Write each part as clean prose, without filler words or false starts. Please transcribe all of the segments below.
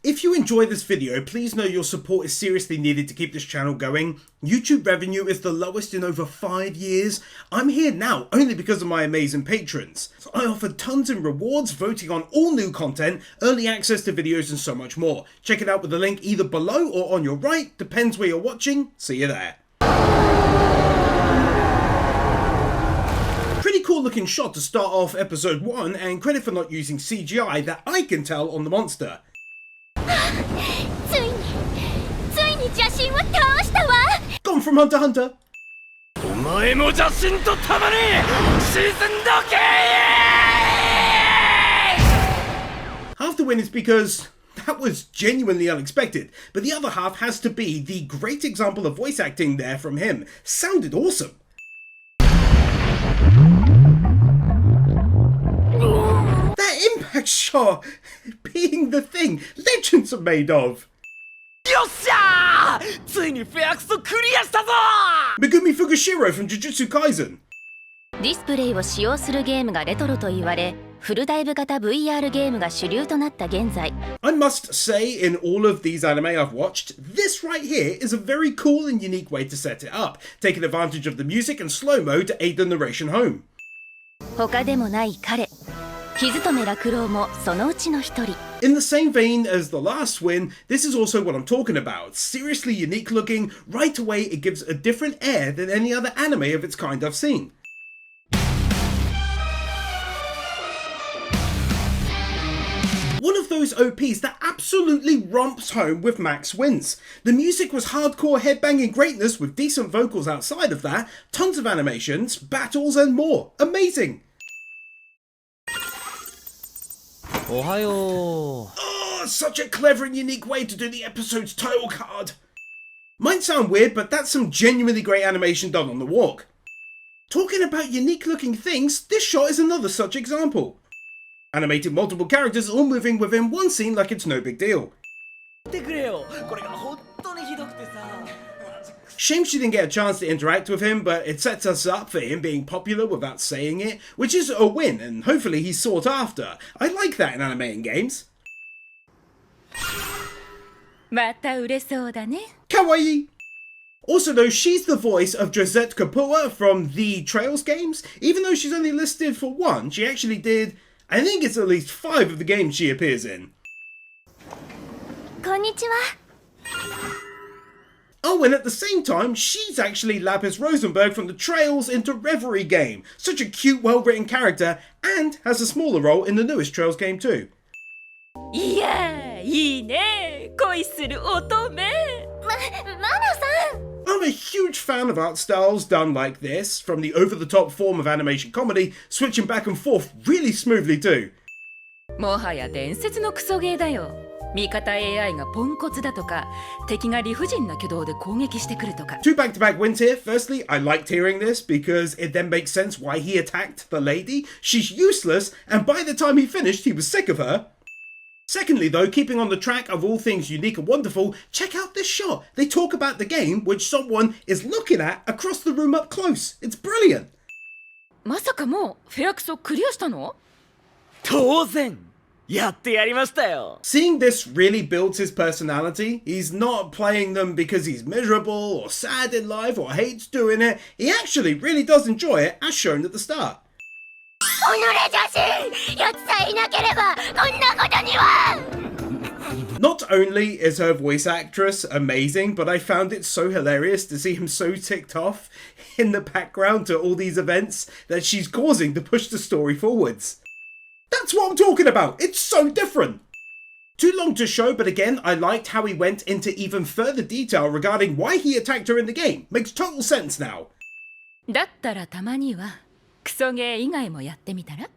If you enjoy this video, please know your support is seriously needed to keep this channel going. YouTube revenue is the lowest in over 5 years. I'm here now only because of my amazing patrons. So I offer tons in rewards, voting on all new content, early access to videos and so much more. Check it out with the link either below or on your right, depends where you're watching. See you there. Pretty cool looking shot to start off episode 1, and credit for not using CGI that I can tell on the monster. Gone from Hunter x Hunter. Half the win is because that was genuinely unexpected, but the other half has to be the great example of voice acting there from him. Sounded awesome. That impact shot being the thing legends are made of. Megumi Fukushiro from Jujutsu Kaisen. ディスプレイを使用するゲームがレトロと言われ、フルダイブ型 VR ゲームが主流となった現在。I must say, in all of these anime I've watched, this right here is a very cool and unique way to set it up, taking advantage of the music and slow-mo to aid the narration home. 他でもない彼。傷止落郎もそのうちの一人。In the same vein as the last win, this is also what I'm talking about. Seriously unique looking, right away it gives a different air than any other anime of its kind I've seen. One of those OPs that absolutely romps home with max wins. The music was hardcore headbanging greatness with decent vocals outside of that, tons of animations, battles and more. Amazing! Oh, such a clever and unique way to do the episode's title card. Might sound weird, but that's some genuinely great animation done on the walk. Talking about unique looking things, this shot is another such example. Animating multiple characters all moving within one scene like it's no big deal. Shame she didn't get a chance to interact with him, but it sets us up for him being popular without saying it, which is a win, and hopefully he's sought after. I like that in anime and games. Kawaii! Also though, she's the voice of Josette Kapua from the Trails games. Even though she's only listed for 1, she actually did, I think it's at least 5 of the games she appears in. Konnichiwa. Oh, and at the same time, she's actually Lapis Rosenberg from the Trails into Reverie game. Such a cute, well-written character, and has a smaller role in the newest Trails game too. Yeah, I'm a huge fan of art styles done like this, from the over-the-top form of animation comedy, switching back and forth really smoothly too. もはや伝説のクソゲーだよ。味方 AI がポンコツだとか、敵が理不尽な挙動で攻撃してくるとか。Two back-to-back wins here. Firstly, I liked hearing this because it then makes sense why he attacked the lady. She's useless, and by the time he finished, he was sick of her. Secondly though, keeping on the track of all things unique and wonderful, check out this shot. They talk about the game which someone is looking at across the room up close. It's brilliant. まさかもうフェアクソクリアしたの？当然やってやりましたよ。 Seeing this really builds his personality. He's not playing them because he's miserable or sad in life or hates doing it. He actually really does enjoy it, as shown at the start. Not only is her voice actress amazing, but I found it so hilarious to see him so ticked off in the background to all these events that she's causing to push the story forwards. That's what I'm talking about! It's so different! Too long to show, but again, I liked how he went into even further detail regarding why he attacked her in the game. Makes total sense now. だったらたまにはクソゲー以外もやってみたら？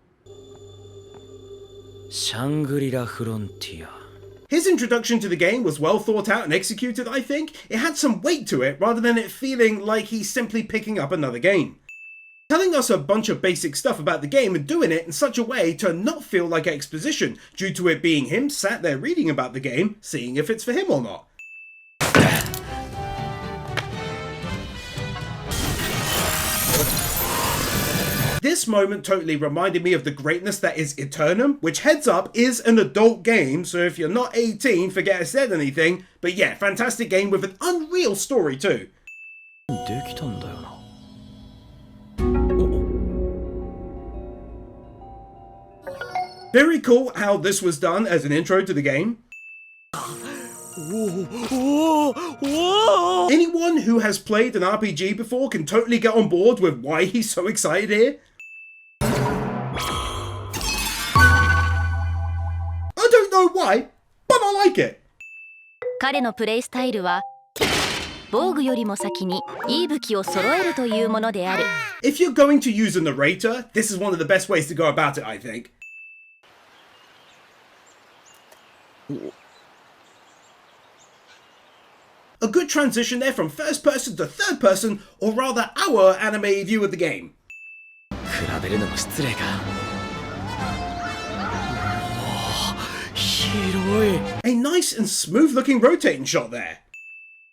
シャングリラフロンティア。 His introduction to the game was well thought out and executed, I think. It had some weight to it rather than it feeling like he's simply picking up another game. Telling us a bunch of basic stuff about the game and doing it in such a way to not feel like exposition, due to it being him sat there reading about the game, seeing if it's for him or not. This moment totally reminded me of the greatness that is Eternum, which, heads up, is an adult game, so if you're not 18, forget I said anything. But yeah, fantastic game with an unreal story too. Very cool how this was done as an intro to the game. Anyone who has played an RPG before can totally get on board with why he's so excited here. I don't know why, but I like it. 彼のプレイスタイルは防具よりも先にいい武器を揃えるというものである。 If you're going to use a narrator, this is one of the best ways to go about it, I think. A good transition there from first person to third person, or rather our anime view of the game. 比べるのも失礼か。広い。 A nice and smooth looking rotating shot there.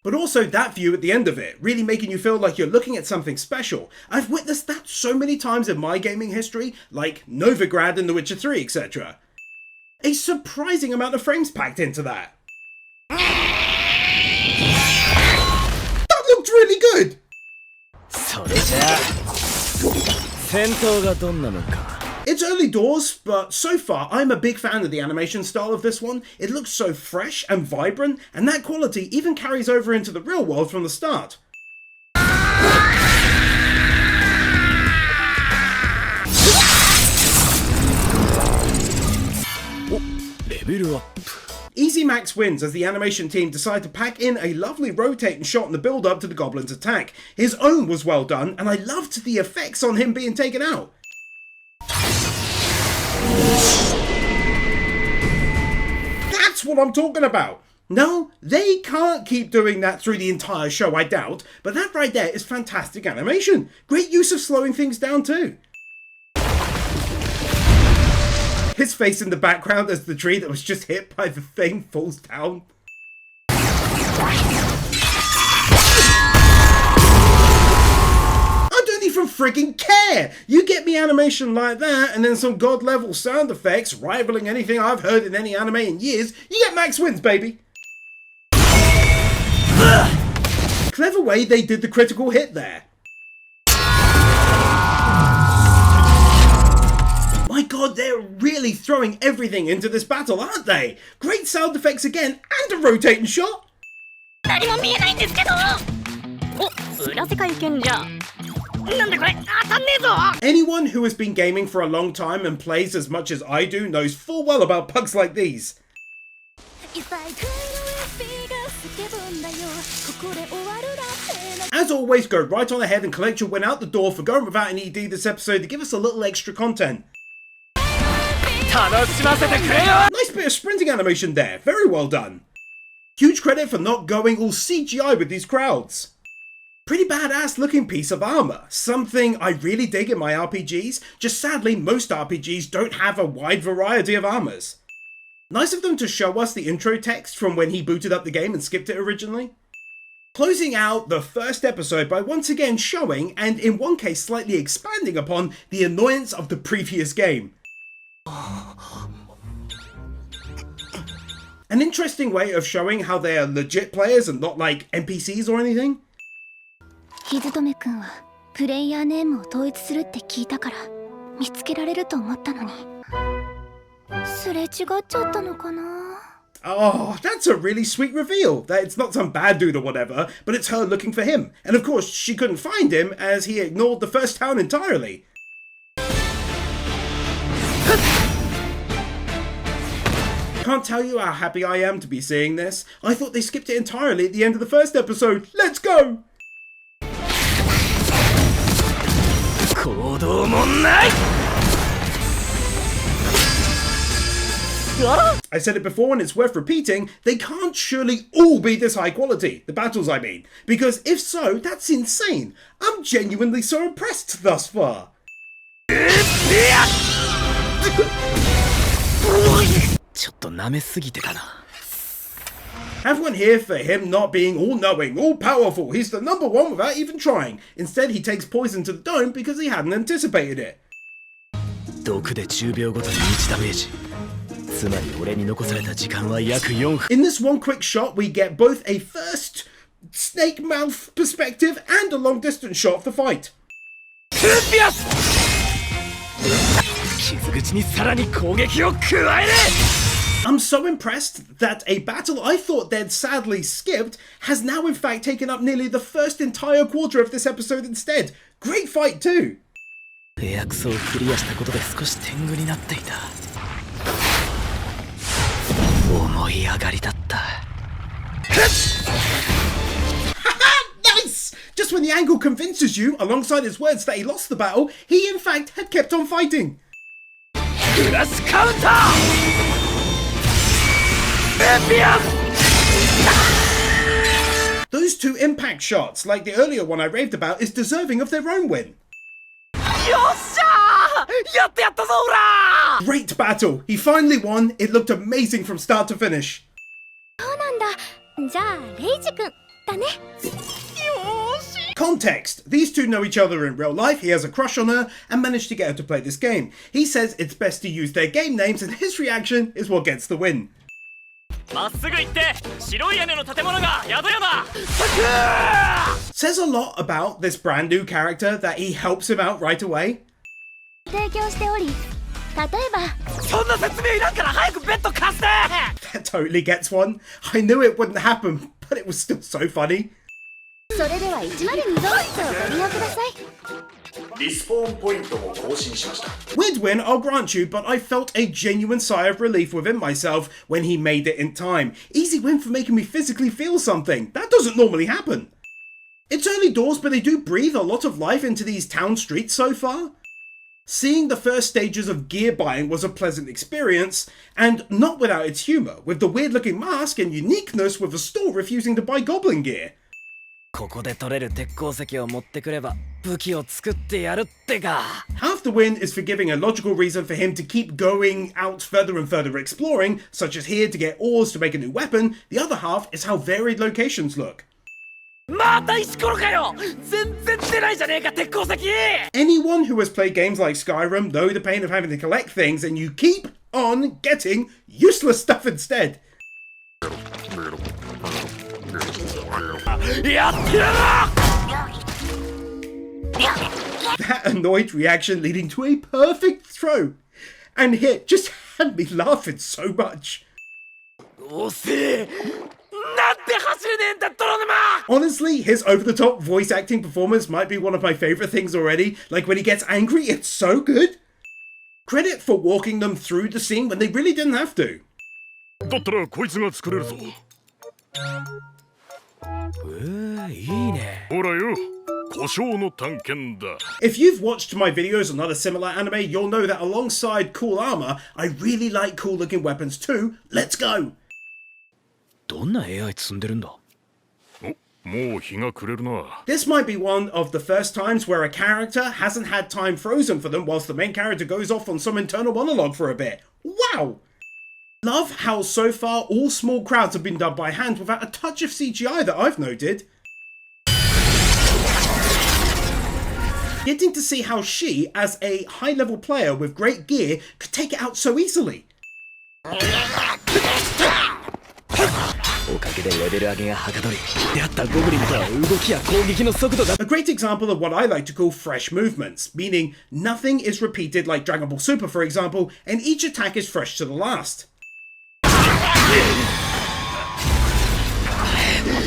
But also that view at the end of it, really making you feel like you're looking at something special. I've witnessed that so many times in my gaming history, like Novigrad in The Witcher 3, etc. A surprising amount of frames packed into that. That looked really good! それじゃあ戦闘がどんなもんか。 It's early doors, but so far I'm a big fan of the animation style of this one. It looks so fresh and vibrant, and that quality even carries over into the real world from the start. Level up. Easy Max wins as the animation team decide to pack in a lovely rotating shot in the build up to the goblin's attack. His own was well done, and I loved the effects on him being taken out. That's what I'm talking about. No, they can't keep doing that through the entire show, I doubt, but that right there is fantastic animation. Great use of slowing things down too. His face in the background as the tree that was just hit by the thing falls down. I don't even frigging care! You get me animation like that and then some god level sound effects rivaling anything I've heard in any anime in years, you get max wins, baby! Clever way they did the critical hit there. My god, they're really throwing everything into this battle, aren't they? Great sound effects again, and a rotating shot! 何も見えないんですけど。お、裏世界賢者。なんでこれ当たんねえぞ。 Anyone who has been gaming for a long time and plays as much as I do knows full well about bugs like these. As always, go right on ahead and collect your win out the door for going without an ED this episode to give us a little extra content. Nice bit of sprinting animation there, very well done. Huge credit for not going all CGI with these crowds. Pretty badass looking piece of armor, something I really dig in my RPGs, just sadly most RPGs don't have a wide variety of armors. Nice of them to show us the intro text from when he booted up the game and skipped it originally. Closing out the first episode by once again showing, and in one case slightly expanding upon, the annoyance of the previous game. An interesting way of showing how they are legit players and not like NPCs or anything. ひずとめくんはプレイヤーネームを統一するって聞いたから見つけられると思ったのにすれ違っちゃったのかな。 Oh, that's a really sweet reveal, that it's not some bad dude or whatever, but it's her looking for him. And of course, she couldn't find him as he ignored the first town entirely. Can't tell you how happy I am to be seeing this. I thought they skipped it entirely at the end of the first episode. Let's go! 行動もない。 I said it before and it's worth repeating, they can't surely all be this high quality, the battles I mean, because if so, that's insane. I'm genuinely so impressed thus far. ちょっと舐めすぎてたな。Have one here for him not being all-knowing, all-powerful. He's the number one without even trying. Instead, he takes poison to the dome because he hadn't anticipated it. 毒で10秒ごとに1ダメージ。つまり俺に残された時間は約4分。 In this one quick shot, we get both a first snake mouth perspective and a long-distance shot of the fight. 傷口にさらに攻撃を加える。 I'm so impressed that a battle I thought they'd sadly skipped has now in fact taken up nearly the first entire quarter of this episode instead. Great fight too! エアクソをクリアしたことで少し天狗になっていた。思い上がりだった。Nice! Just when the angle convinces you, alongside his words, that he lost the battle, he in fact had kept on fighting. クラスカウンター Those two impact shots, like the earlier one I raved about, is deserving of their own win. よっしゃーやったぞオラ Great battle! He finally won. It looked amazing from start to finish. そうなんだ。じゃあレイジ君だね。 Context. These two know each other in real life, he has a crush on her, and managed to get her to play this game. He says it's best to use their game names, and his reaction is what gets the win. まっすぐ行って白い屋根の建物が宿屋だ Says a lot about this brand new character that he helps him out right away. 提供しており、例えばそんな説明いらんから早くベッド貸して That totally gets one. I knew it wouldn't happen, but it was still so funny. それでは102号室をご利用ください。リスポーンポイントを更新しました。 Weird win, I'll grant you, but I felt a genuine sigh of relief within myself when he made it in time. Easy win for making me physically feel something. That doesn't normally happen. It's early doors, but they do breathe a lot of life into these town streets so far. Seeing the first stages of gear buying was a pleasant experience, and not without its humour, with the weird looking mask and uniqueness with the store refusing to buy goblin gear. ここで取れる鉄鉱石を持ってくれば武器を作ってやるってか Half the win is for giving a logical reason for him to keep going out further and further exploring, such as here to get ores to make a new weapon. The other half is how varied locations look. また石ころかよ全然出ないじゃねえか鉄鉱石 Anyone who has played games like Skyrim know the pain of having to collect things and you keep on getting useless stuff instead. やってやら That annoyed reaction leading to a perfect throw. And hit just had me laughing so much. おせえなんで走れねえんだ泥沼 Honestly, his over-the-top voice acting performance might be one of my favourite things already. Like when he gets angry, it's so good. Credit for walking them through the scene when they really didn't have to. だったらこいつが作れるぞ。いいねほらよ、故障の探検だ。 If you've watched my videos on other similar anime, you'll know that alongside cool armor, I really like cool looking weapons too. Let's go! どんな AI 積んでるんだお、もう日が暮れるな。 This might be one of the first times where a character hasn't had time frozen for them whilst the main character goes off on some internal monologue for a bit. Wow! Love how so far all small crowds have been done by hand without a touch of CGI that I've noted. Getting to see how she, as a high-level player with great gear, could take it out so easily. おかげでレベル上げがはかどり出会ったゴブリンとは動きや攻撃の速度が A great example of what I like to call fresh movements, meaning nothing is repeated like Dragon Ball Super, for example, and each attack is fresh to the last.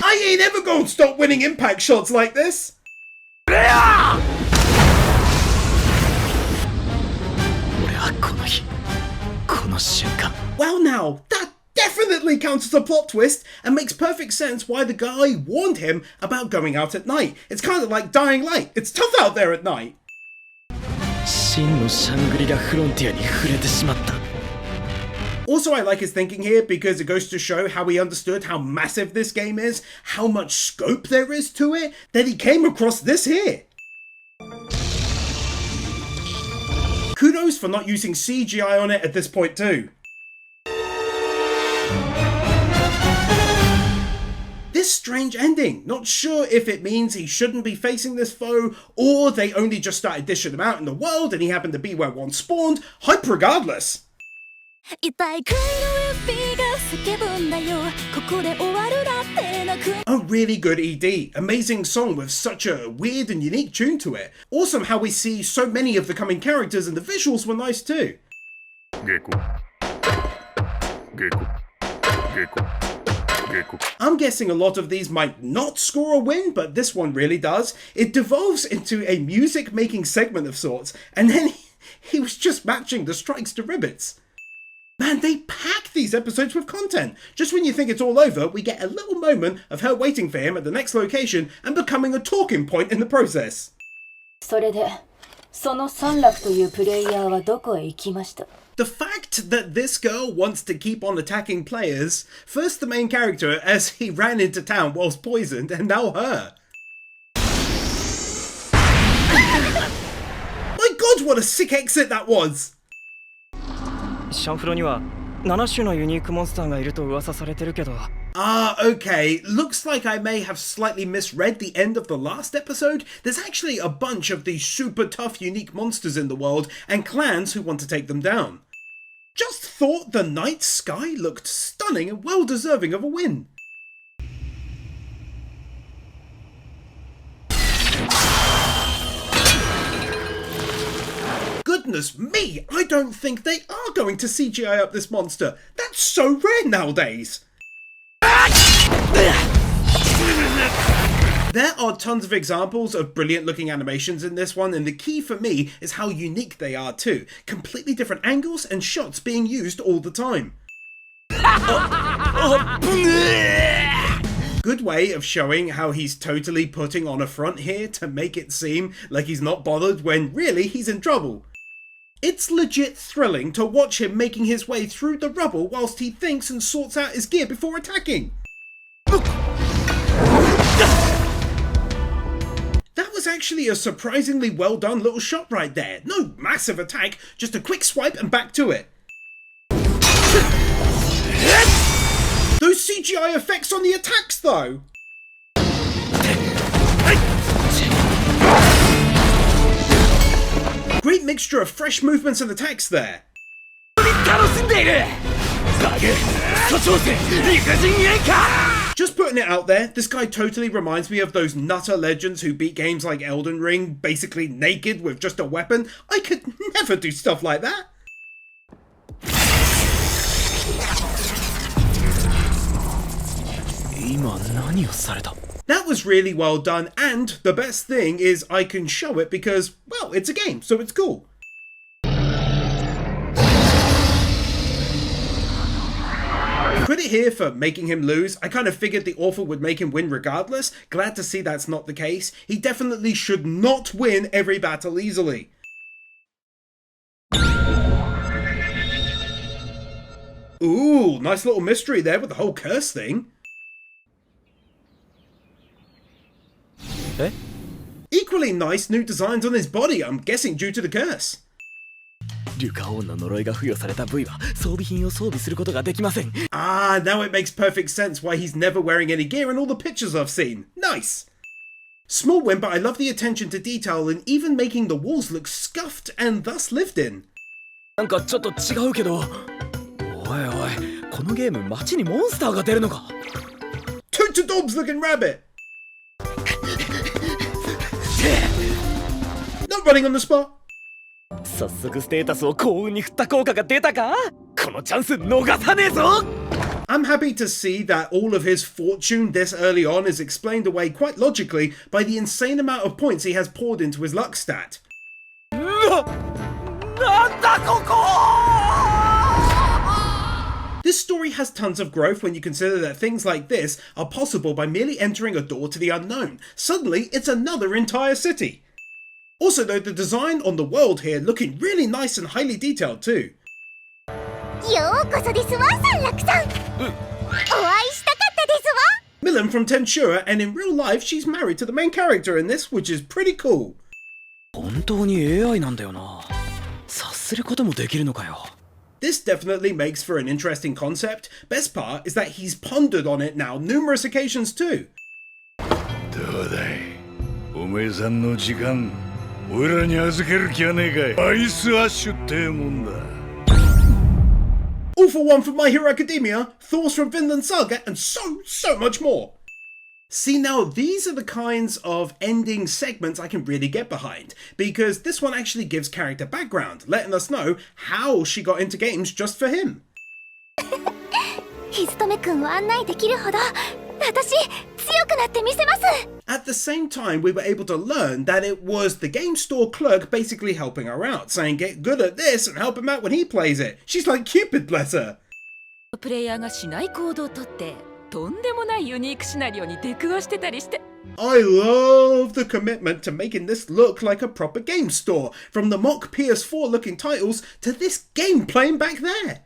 I ain't ever gonna stop winning impact shots like this! 俺はこの日この瞬間 Well now, that definitely counts as a plot twist and makes perfect sense why the guy warned him about going out at night. It's kind of like Dying Light. It's tough out there at night. 真のシャングリラフロンティアに触れてしまった Also, I like his thinking here because it goes to show how he understood how massive this game is, how much scope there is to it, that he came across this here. Kudos for not using CGI on it at this point too. This strange ending, not sure if it means he shouldn't be facing this foe, or they only just started dishing him out in the world and he happened to be where one spawned. Hype regardless. A really good ED, amazing song with such a weird and unique tune to it. Awesome how we see so many of the coming characters, and the visuals were nice too. I'm guessing a lot of these might not score a win, but this one really does. It devolves into a music making segment of sorts, and then he was just matching the strikes to ribbits. Man, they pack these episodes with content. Just when you think it's all over, we get a little moment of her waiting for him at the next location and becoming a talking point in the process. それで、その三楽というプレイヤーはどこへ行きました? The fact that this girl wants to keep on attacking players, first the main character as he ran into town whilst poisoned, and now her. My god, what a sick exit that was! シャンフロには7種のユニークモンスターがいると噂されてるけど。Ah, okay. Looks like I may have slightly misread the end of the last episode. There's actually a bunch of these super tough unique monsters in the world and clans who want to take them down. Just thought the night sky looked stunning and well deserving of a win. Goodness me, I don't think they are going to CGI up this monster. That's so rare nowadays. There are tons of examples of brilliant looking animations in this one, and the key for me is how unique they are too. Completely different angles and shots being used all the time. Good way of showing how he's totally putting on a front here to make it seem like he's not bothered when really he's in trouble. It's legit thrilling to watch him making his way through the rubble whilst he thinks and sorts out his gear before attacking. That was actually a surprisingly well done little shot right there. No massive attack, just a quick swipe and back to it. Those CGI effects on the attacks though! Great mixture of fresh movements and attacks there. Just putting it out there, this guy totally reminds me of those nutter legends who beat games like Elden Ring basically naked with just a weapon. I could never do stuff like that. That was really well done, and the best thing is I can show it because, well, it's a game, so it's cool. Credit here for making him lose. I kind of figured the author would make him win regardless. Glad to see that's not the case. He definitely should not win every battle easily. Ooh, nice little mystery there with the whole curse thing. Eh? Equally nice new designs on his body, I'm guessing due to the curse. リュカオンの呪いが付与された部位は装備品を装備することができません。 Ah, now it makes perfect sense why he's never wearing any gear in all the pictures I've seen. Nice! Small win, but I love the attention to detail and even making the walls look scuffed and thus lived in. なんかちょっと違うけど。おいおい、このゲーム街にモンスターが出るのか。 Toot Dobbs looking rabbit! Not running on the spot. 早速ステータスを幸運に振った効果が出たか。このチャンス逃さねえぞ。 I'm happy to see that all of his fortune this early on is explained away quite logically by the insane amount of points he has poured into his luck stat. なんだここ! This story has tons of growth when you consider that things like this are possible by merely entering a door to the unknown. Suddenly, it's another entire city. Also though, the design on the world here looking really nice and highly detailed too. ようこそですわ、三楽さん。お会いしたかったですわ。 Millen from Tensura, and in real life she's married to the main character in this, which is pretty cool. 本当に AI なんだよな。察することもできるのかよ。This definitely makes for an interesting concept. Best part is that he's pondered on it now numerous occasions too. どうだいおめえさんの時間俺らに預ける気はねえかいアイスアッシュってもんだ All for one from My Hero Academia, Thoughts from Vinland Saga, and so much more. See, now these are the kinds of ending segments I can really get behind, because this one actually gives character background, letting us know how she got into games just for him. ひずとめくんを案内できるほど私強くなってみせます。 At the same time, we were able to learn that it was the game store clerk basically helping her out, saying get good at this and help him out when he plays it. She's like Cupid, bless her. プレイヤーがしない行動をとってとんでもないユニークシナリオに出くわしてたりして。 I love the commitment to making this look like a proper game store, from the mock PS4 looking titles to this game playing back there.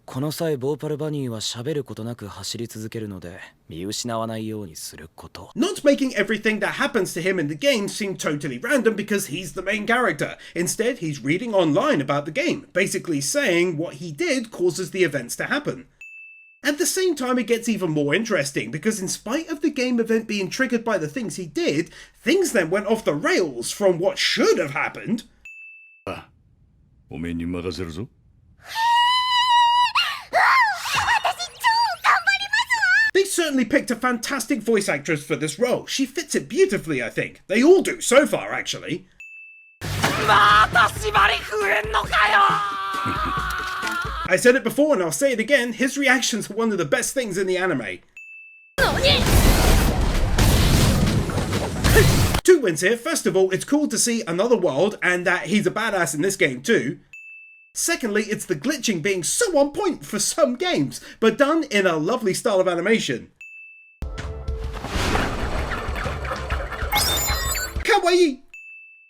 この際ボーパルバニーは喋ることなく走り続けるので見失わないようにすること。 Not making everything that happens to him in the game seem totally random because he's the main character. Instead, he's reading online about the game, basically saying what he did causes the events to happen. At the same time, it gets even more interesting because in spite of the game event being triggered by the things he did, things then went off the rails from what should have happened. おめえに任せるぞ They certainly picked a fantastic voice actress for this role. She fits it beautifully, I think. They all do so far, actually. I said it before and I'll say it again, his reactions are one of the best things in the anime. 2 wins here. First of all, it's cool to see another world and that he's a badass in this game too. Secondly, it's the glitching being so on point for some games, but done in a lovely style of animation. Kawaii!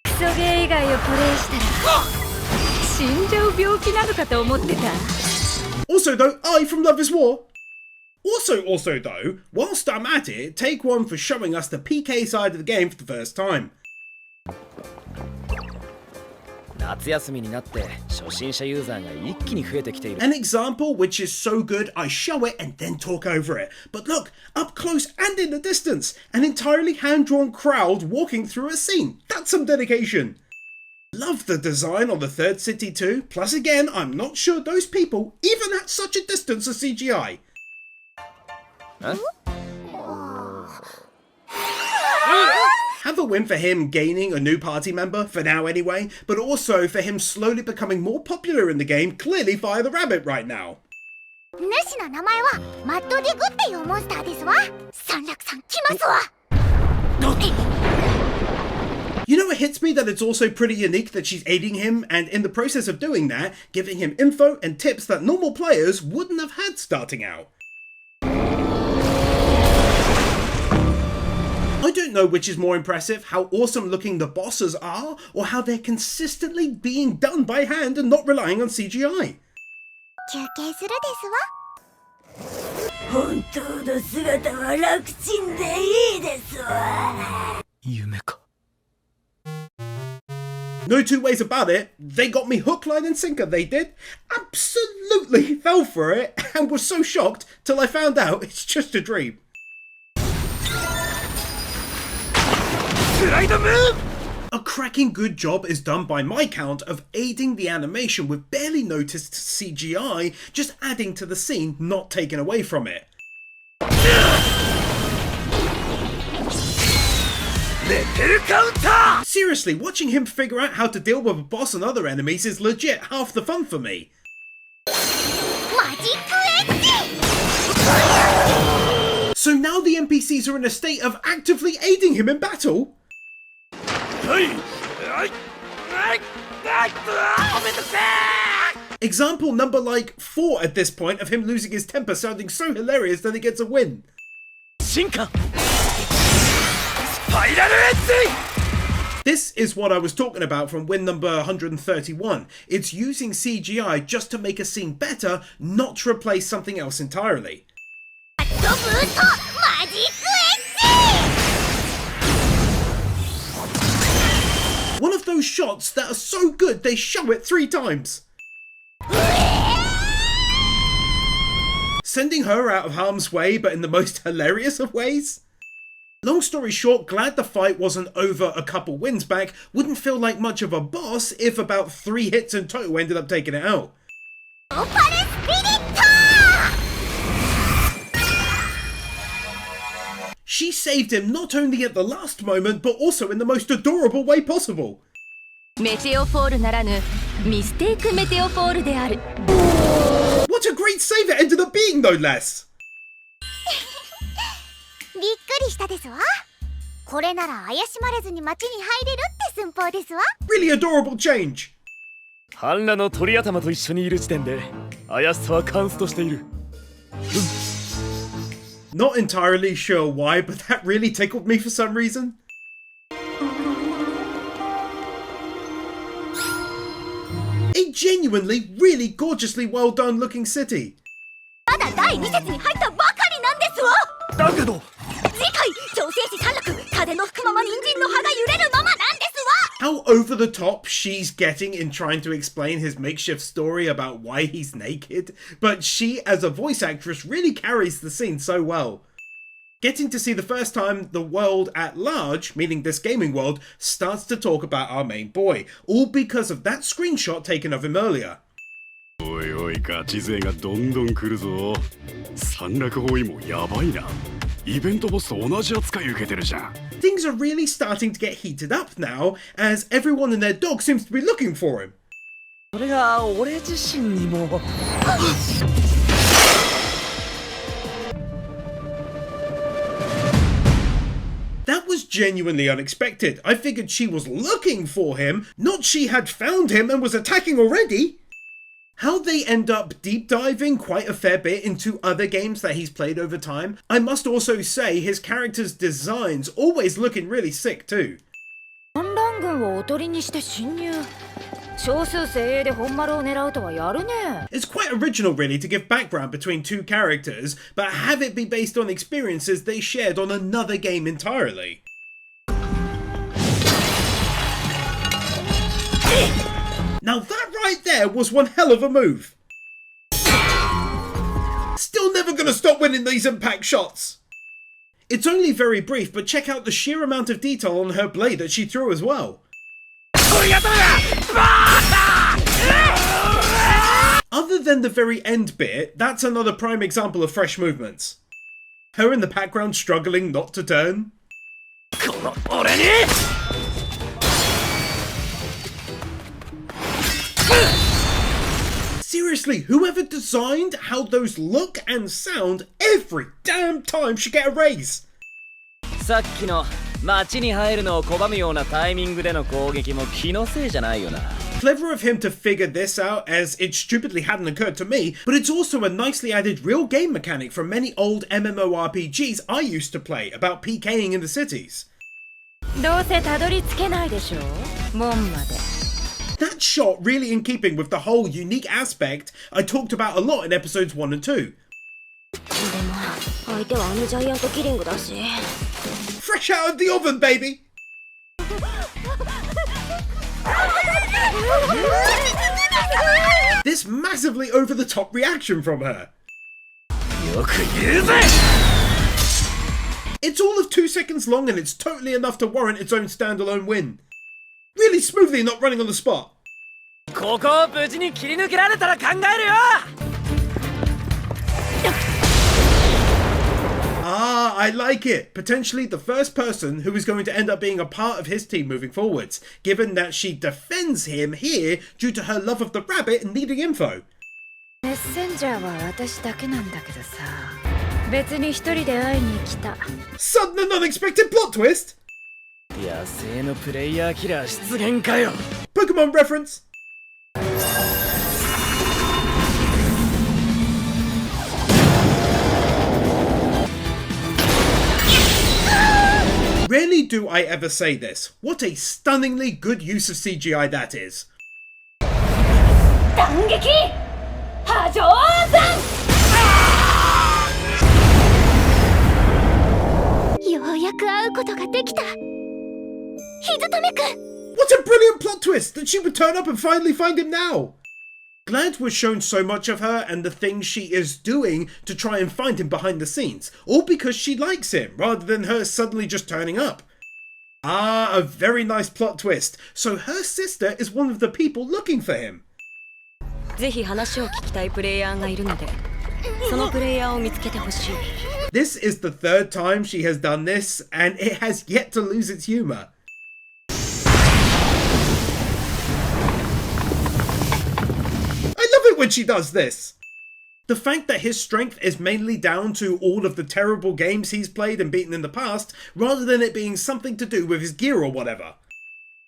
クソゲー以外をプレイしたら死んじゃう病気なのかと思ってた。 Also though, I from Love is War. Also though, whilst I'm at it, take one for showing us the PK side of the game for the first time. 夏休みになって初心者ユーザーが一気に増えてきている。 An example which is so good, I show it and then talk over it. But look, up close and in the distance, an entirely hand-drawn crowd walking through a scene. That's some dedication. Love the design on the third city too. Plus again, I'm not sure those people, even at such a distance, are CGI. Huh? Have a win for him gaining a new party member, for now anyway, but also for him slowly becoming more popular in the game, clearly via the rabbit right now. 主の名前はマッドディグっていうモンスターですわ。三楽さん来ますわ。 You know, it hits me that it's also pretty unique that she's aiding him, and in the process of doing that, giving him info and tips that normal players wouldn't have had starting out. I don't know which is more impressive, how awesome looking the bosses are, or how they're consistently being done by hand and not relying on CGI. 休憩するですわ。本当の姿は楽ちんでいいですわ。夢か。 No two ways about it, they got me hook, line and sinker, they did. Absolutely fell for it and was so shocked till I found out it's just a dream. A cracking good job is done by my count of aiding the animation with barely noticed CGI, just adding to the scene, not taken away from it. Seriously, watching him figure out how to deal with a boss and other enemies is legit half the fun for me. So now the NPCs are in a state of actively aiding him in battle? Example number like 4 at this point of him losing his temper sounding so hilarious that he gets a win. 進化 This is what I was talking about from win number 131. It's using CGI just to make a scene better, not to replace something else entirely. One of those shots that are so good they show it 3 times. Sending her out of harm's way, but in the most hilarious of ways. Long story short, glad the fight wasn't over a couple wins back. Wouldn't feel like much of a boss if about 3 hits in total ended up taking it out. She saved him not only at the last moment, but also in the most adorable way possible. メテオフォールならぬミステイクメテオフォールである。 What a great save it ended up being, no less. びっくりしたですわ。これなら怪しまれずに町に入れるって寸法ですわ。 Really adorable change. 半裸の鳥頭と一緒にいる時点で怪しさはカンストしている。Not entirely sure why, but that really tickled me for some reason. A genuinely, really gorgeously well done looking city. まだ第2節に入ったばかりなんですわ。だけど次回調整士3落風の吹くまま人参の葉が揺れるままなんですわ。 How over the top she's getting in trying to explain his makeshift story about why he's naked, but she as a voice actress really carries the scene so well. Getting to see the first time the world at large, meaning this gaming world, starts to talk about our main boy, all because of that screenshot taken of him earlier. おいおいガチ勢がどんどん来るぞ。山岳包囲もやばいな。イベントボスと同じ扱い受けてるじゃん。 Things are really starting to get heated up now, as everyone and their dog seems to be looking for him. それが俺自身にも。That was genuinely unexpected. I figured she was looking for him, not she had found him and was attacking already. How they end up deep diving quite a fair bit into other games that he's played over time. I must also say his character's designs always looking really sick too. 反乱軍をおとりにして侵入。少数精鋭で本丸を狙うとはやるね。 It's quite original really to give background between 2 characters, but have it be based on experiences they shared on another game entirely. Now that right there was one hell of a move. Still never gonna stop winning these impact shots. It's only very brief, but check out the sheer amount of detail on her blade that she threw as well. Other than the very end bit, that's another prime example of fresh movements. Her in the background struggling not to turn. Seriously, whoever designed how those look and sound every damn time should get a raise. さっきの町に入るのを拒むようなタイミングでの攻撃も気のせいじゃないよな。 Clever of him to figure this out, as it stupidly hadn't occurred to me, but it's also a nicely added real game mechanic from many old MMORPGs I used to play about PKing in the cities. どうせたどり着けないでしょ。門まで。 That shot really in keeping with the whole unique aspect I talked about a lot in episodes 1 and 2. でも相手はあのジャイアントキリングだし。 Fresh out of the oven, baby! This massively over-the-top reaction from her. よく言うぜ。 It's all of 2 seconds long and it's totally enough to warrant its own standalone win. Really smoothly not running on the spot. ここを無事に切り抜けられたら考えるよ。 Ah, I like it. Potentially the first person who is going to end up being a part of his team moving forwards, given that she defends him here due to her love of the rabbit and needing info. メッセンジャーは私だけなんだけどさ。別に一人で会いに来た。 Sudden and unexpected plot twist! 野生のプレイヤーキラー出現かよ。 Pokemon reference! Rarely do I ever say this. What a stunningly good use of CGI that is. 斬撃波状山。ようやく会うことができた。ひずとめくん。What a brilliant plot twist that she would turn up and finally find him now. Glad we're shown so much of her and the things she is doing to try and find him behind the scenes, all because she likes him rather than her suddenly just turning up. Ah, a very nice plot twist. So her sister is one of the people looking for him. ぜひ話を聞きたいプレイヤーがいるので、そのプレイヤーを見つけてほしい。 This is the third time she has done this, and it has yet to lose its humor. I love it when she does this. The fact that his strength is mainly down to all of the terrible games he's played and beaten in the past, rather than it being something to do with his gear or whatever.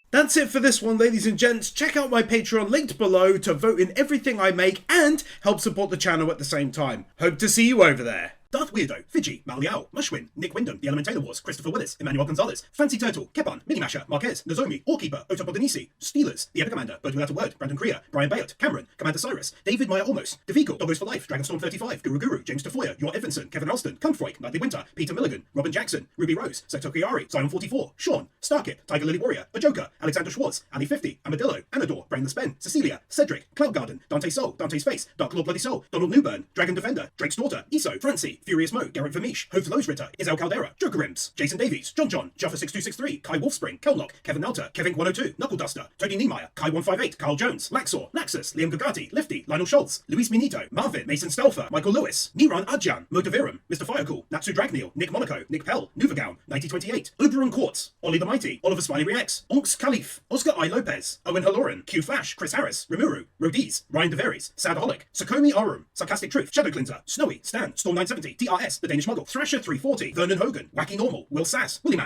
That's it for this one, ladies and gents. Check out my Patreon linked below to vote in everything I make and help support the channel at the same time. Hope to see you over there. Darth Weirdo, Fiji, Maliao, Mushwin, Nick Wyndham, The Elementator Wars, Christopher Willis, Emmanuel Gonzalez, Fancy Turtle, Kepan, Minimasher, Marquez, Nozomi, Allkeeper, Otopodenisi, Steelers, The Epic Commander, Bird Without a Word, Brandon Crea, Brian Bayot, Cameron, Commander Cyrus, David Meyer Almost, Devico, Doggos for Life, Dragonstorm 35, Guru, James Tafoya, Yor Edvinson, Kevin Ralston, Cumfroy, Nightly Winter, Peter Milligan, Robin Jackson, Ruby Rose, Sector Chiari, Zion 44, Sean, Starkip, Tiger Lily Warrior, Ajoka, Alexander Schwartz, Ali 50, Amadillo, Anador, Brainless Ben, Cecilia, Cedric, Cloud Garden, Dante Soul, Dante's Face, Dark Lord Bloody Soul, Donald Newburn, Dragon Defender, Drake's Daughter, Iso, Francie, Furious Mo, Garrett Vermeesh, Hope Lowe's Ritter, Isel Caldera, Joker Rims, Jason Davies, John, Juffer6263, Kai Wolfspring, Kellock, Kevin Nelter, Kevin 102, Knuckle Duster, Tony Niemeyer, Kai 158, Carl Jones, Laxor, Laxus, Liam Gugati, Lifty, Lionel Schultz, Luis Minito, Marvin, Mason Stelfer, Michael Lewis, Niran Adjan, Modaviram, Mr. Firecool, Natsu Dragneel, Nick Monaco, Nick Pell, Nuvagown, 9028, Oberon Quartz, Ollie the Mighty, Oliver Smiley Reacts, Onks Khalif, Oscar I. Lopez, Owen Halloran, Q Flash, Chris Harris, Rimuru, Rodiz, Ryan DeVeries, Sadaholic, Sakomi Arum, Sarcastic Truth, Shadow Cleanser, Snowy, Stan, Storm 970, TRS, The Danish Muggle, Thrasher 340, Vernon Hogan, Wacky Normal, Will Sass, Willy Man.